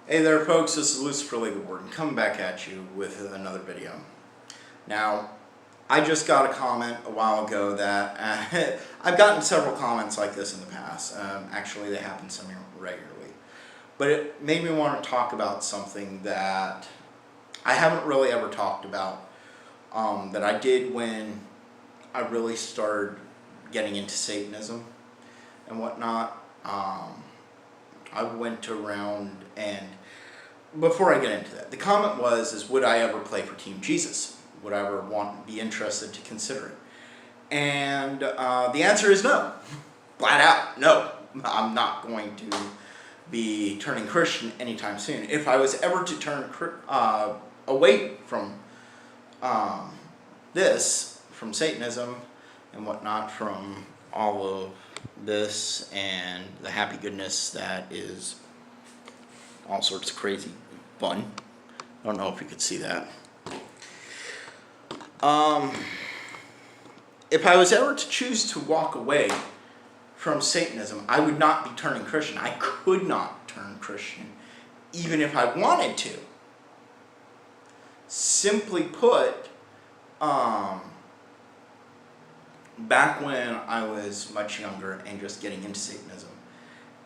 Hey there folks, this is Lucifer Lee the Warden coming back at you with another video. Now, I just got a comment a while ago that I've gotten several comments like this in the past. Actually, they happen semi-regularly. But it made me want to talk about something that I haven't really ever talked about, that I did when I really started getting into Satanism and whatnot. I went around, and before I get into that, the comment was, would I ever play for Team Jesus? Would I ever be interested to consider it? And the answer is no. Flat out, no. I'm not going to be turning Christian anytime soon. If I was ever to turn away from from Satanism and whatnot, from all of this and the happy goodness that is all sorts of crazy fun. I don't know if you could see that. If I was ever to choose to walk away from Satanism, I would not be turning Christian. I could not turn Christian, even if I wanted to. Simply put, back when I was much younger and just getting into Satanism,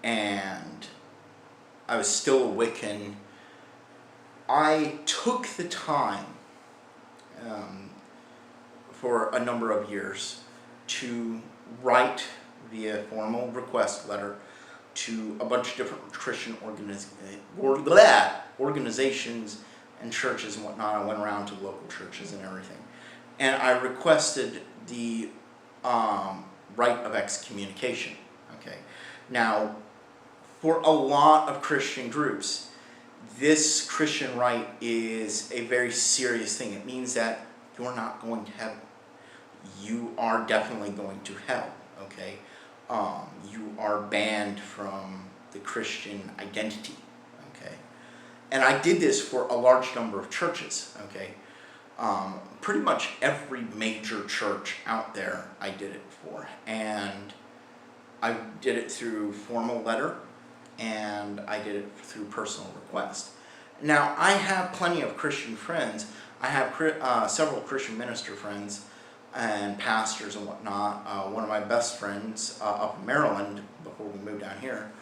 and I was still a Wiccan, I took the time for a number of years to write via formal request letter to a bunch of different Christian organizations and churches and whatnot. I went around to local churches and everything, and I requested the right of excommunication. Okay, now for a lot of Christian groups, this Christian right is a very serious thing. It means that you're not going to heaven. You are definitely going to hell. Okay, you are banned from the Christian identity. Okay, and I did this for a large number of churches. Okay. Pretty much every major church out there I did it for, and I did it through formal letter, and I did it through personal request. Now, I have plenty of Christian friends. I have several Christian minister friends and pastors and whatnot. One of my best friends up in Maryland, before we moved down here,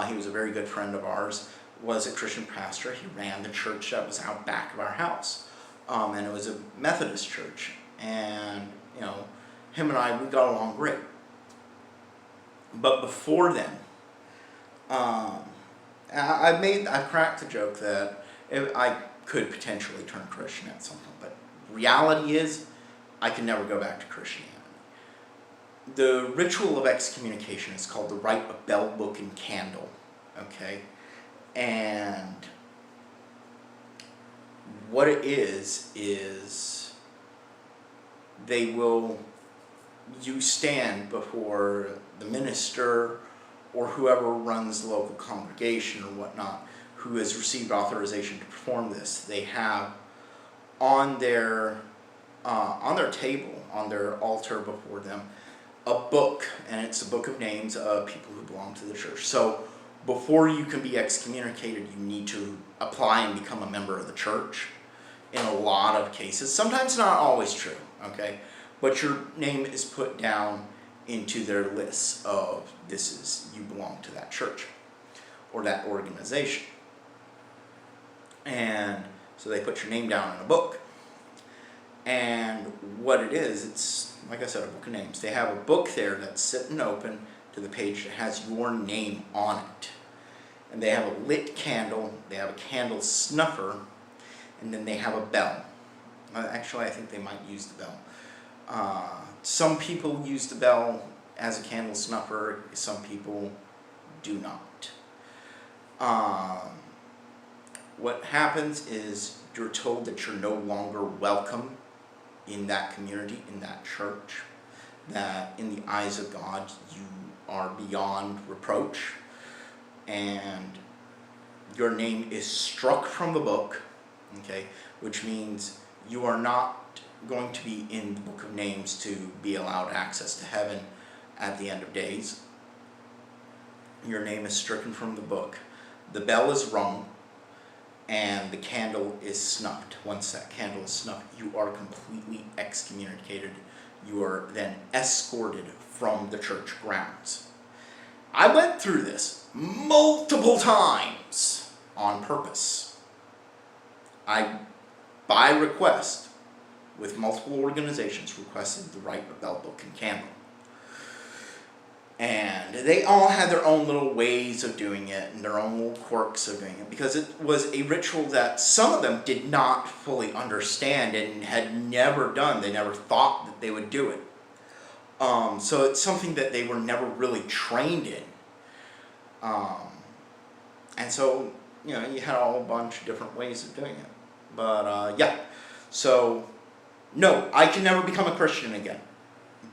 he was a very good friend of ours, was a Christian pastor. He ran the church that was out back of our house. And it was a Methodist church, and him and I, we got along great. But before then, I cracked the joke that I could potentially turn Christian at some point, but reality is, I can never go back to Christianity. The ritual of excommunication is called the rite of bell, book, and candle. Okay, and what it is you stand before the minister or whoever runs the local congregation or whatnot, who has received authorization to perform this. They have on their table, on their altar before them, a book, and it's a book of names of people who belong to the church. So before you can be excommunicated, you need to apply and become a member of the church in a lot of cases. Sometimes not always true, okay? But your name is put down into their lists of you belong to that church or that organization. And so they put your name down in a book. And what it is, it's, like I said, a book of names. They have a book there that's sitting open to the page that has your name on it. And they have a lit candle, they have a candle snuffer, and then they have a bell. Actually, I think they might use the bell. Some people use the bell as a candle snuffer, some people do not. What happens is you're told that you're no longer welcome in that community, in that church, that in the eyes of God you are beyond reproach, and your name is struck from the book, okay, which means you are not going to be in the book of names to be allowed access to heaven at the end of days. Your name is stricken from the book. The bell is rung. and the candle is snuffed. Once that candle is snuffed, you are completely excommunicated. You are then escorted from the church grounds. I went through this multiple times on purpose. I, by request, with multiple organizations, requested the rite of bell, book, and candle. And they all had their own little ways of doing it and their own little quirks of doing it, because it was a ritual that some of them did not fully understand and had never done. They never thought that they would do it. So it's something that they were never really trained in. And so, you had a whole bunch of different ways of doing it. But, yeah. So, no, I can never become a Christian again.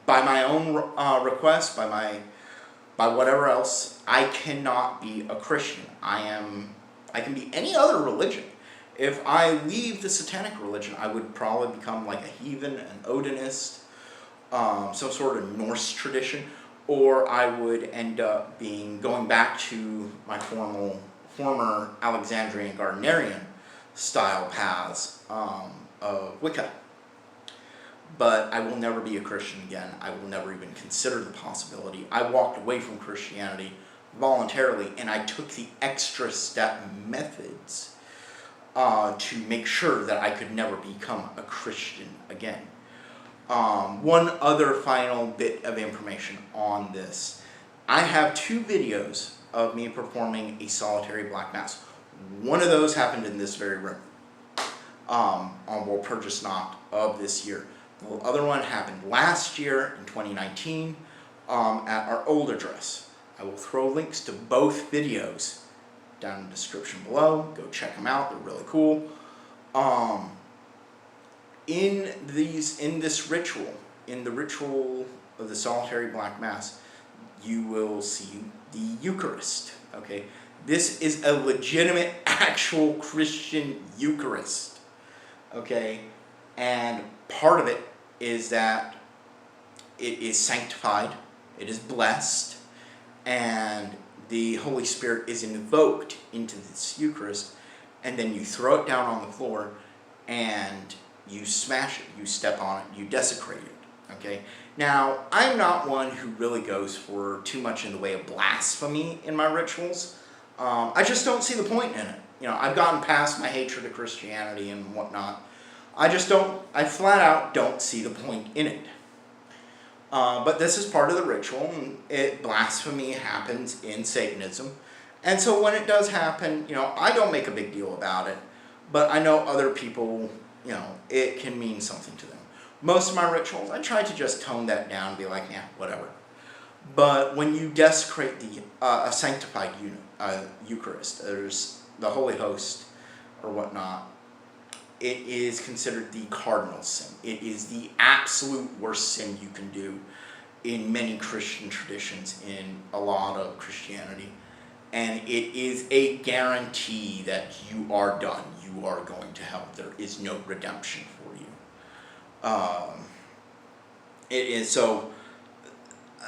By my own request, by whatever else, I cannot be a Christian. I can be any other religion. If I leave the satanic religion, I would probably become like a heathen, an Odinist, some sort of Norse tradition, or I would end up going back to my former Alexandrian Gardnerian style paths of Wicca. But I will never be a Christian again. I will never even consider the possibility. I walked away from Christianity voluntarily, and I took the extra step methods to make sure that I could never become a Christian again. One other final bit of information on this. I have 2 videos of me performing a solitary Black Mass. One of those happened in this very room on Walpurgisnacht of this year. The other one happened last year in 2019 at our old address. I will throw links to both videos down in the description below. Go check them out. They're really cool. In this ritual, in the ritual of the solitary Black Mass, you will see the Eucharist. Okay, this is a legitimate, actual Christian Eucharist. Okay, and part of it is that it is sanctified, it is blessed, and the Holy Spirit is invoked into this Eucharist, and then you throw it down on the floor, and you smash it, you step on it, you desecrate it, okay? Now, I'm not one who really goes for too much in the way of blasphemy in my rituals. I just don't see the point in it. I've gotten past my hatred of Christianity and whatnot. I flat out don't see the point in it. But this is part of the ritual, and blasphemy happens in Satanism. And so when it does happen, I don't make a big deal about it, but I know other people, it can mean something to them. Most of my rituals, I try to just tone that down and be like, yeah, whatever. But when you desecrate a sanctified Eucharist, there's the Holy Host or whatnot, it is considered the cardinal sin. It is the absolute worst sin you can do in many Christian traditions, in a lot of Christianity. And it is a guarantee that you are done. You are going to hell. There is no redemption for you. It is so,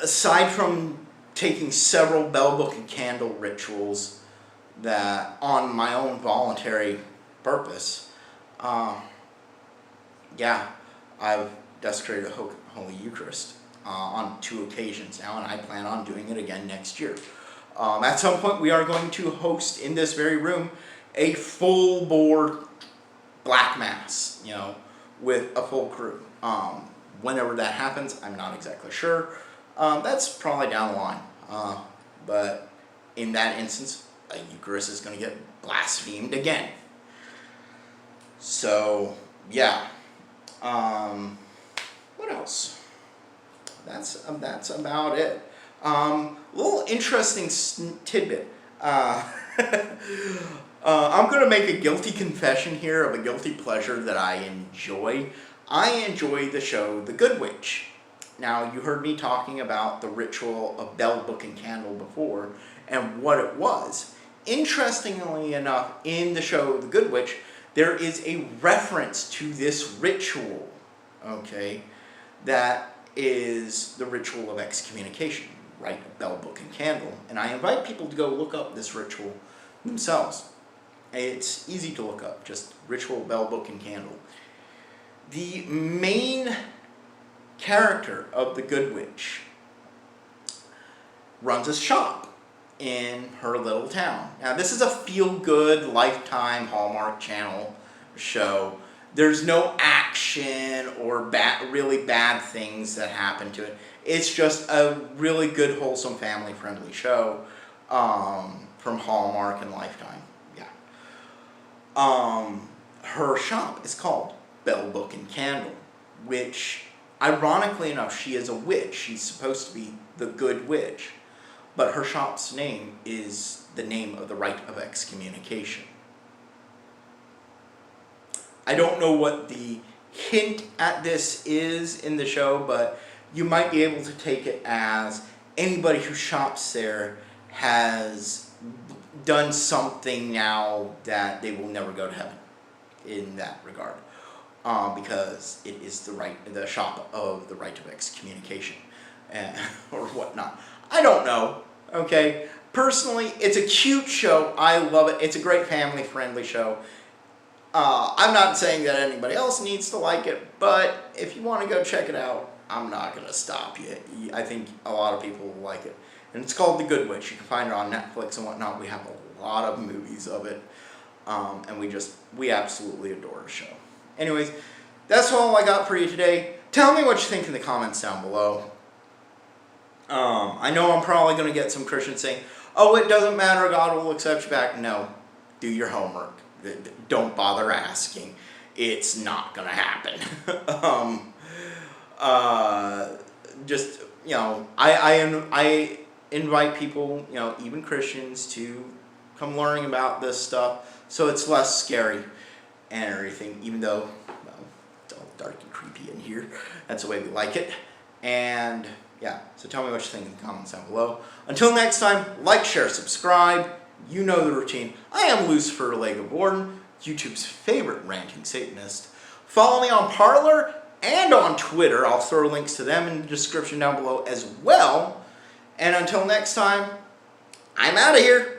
aside from taking several bell, book, and candle rituals that on my own voluntary purpose, yeah, I've desecrated the Holy Eucharist on 2 occasions now, and I plan on doing it again next year. At some point, we are going to host in this very room a full-board Black Mass, with a full crew. Whenever that happens, I'm not exactly sure. That's probably down the line. But in that instance, a Eucharist is going to get blasphemed again. So, yeah. What else? That's about it. Little interesting tidbit. I'm going to make a guilty confession here of a guilty pleasure that I enjoy. I enjoy the show The Good Witch. Now, you heard me talking about the ritual of bell, book, and candle before, and what it was. Interestingly enough, in the show The Good Witch, there is a reference to this ritual, okay, that is the ritual of excommunication, right? Bell, book, and candle. And I invite people to go look up this ritual themselves. It's easy to look up, just Ritual, Bell, Book, and Candle. The main character of the Good Witch runs a shop in her little town. Now, this is a feel-good, Lifetime, Hallmark Channel show. There's no action or really bad things that happen to it. It's just a really good, wholesome, family-friendly show from Hallmark and Lifetime. Yeah. Her shop is called Bell, Book, and Candle, which, ironically enough, she is a witch. She's supposed to be the Good Witch. But her shop's name is the name of the rite of excommunication. I don't know what the hint at this is in the show, but you might be able to take it as anybody who shops there has done something now that they will never go to heaven in that regard. Because it is the shop of the rite of excommunication or whatnot. I don't know, okay? Personally, it's a cute show. I love it. It's a great family-friendly show. I'm not saying that anybody else needs to like it, but if you want to go check it out, I'm not going to stop you. I think a lot of people will like it. And it's called The Good Witch. You can find it on Netflix and whatnot. We have a lot of movies of it. And we absolutely adore the show. Anyways, that's all I got for you today. Tell me what you think in the comments down below. I know I'm probably going to get some Christians saying, oh, it doesn't matter, God will accept you back. No, do your homework. Don't bother asking. It's not going to happen. Just, I invite people, even Christians, to come learning about this stuff so it's less scary and everything, even though, well, it's all dark and creepy in here. That's the way we like it. And yeah, so tell me what you think in the comments down below. Until next time, like, share, subscribe. You know the routine. I am Lucifer Lego Borden, YouTube's favorite ranting Satanist. Follow me on Parler and on Twitter. I'll throw links to them in the description down below as well. And until next time, I'm out of here.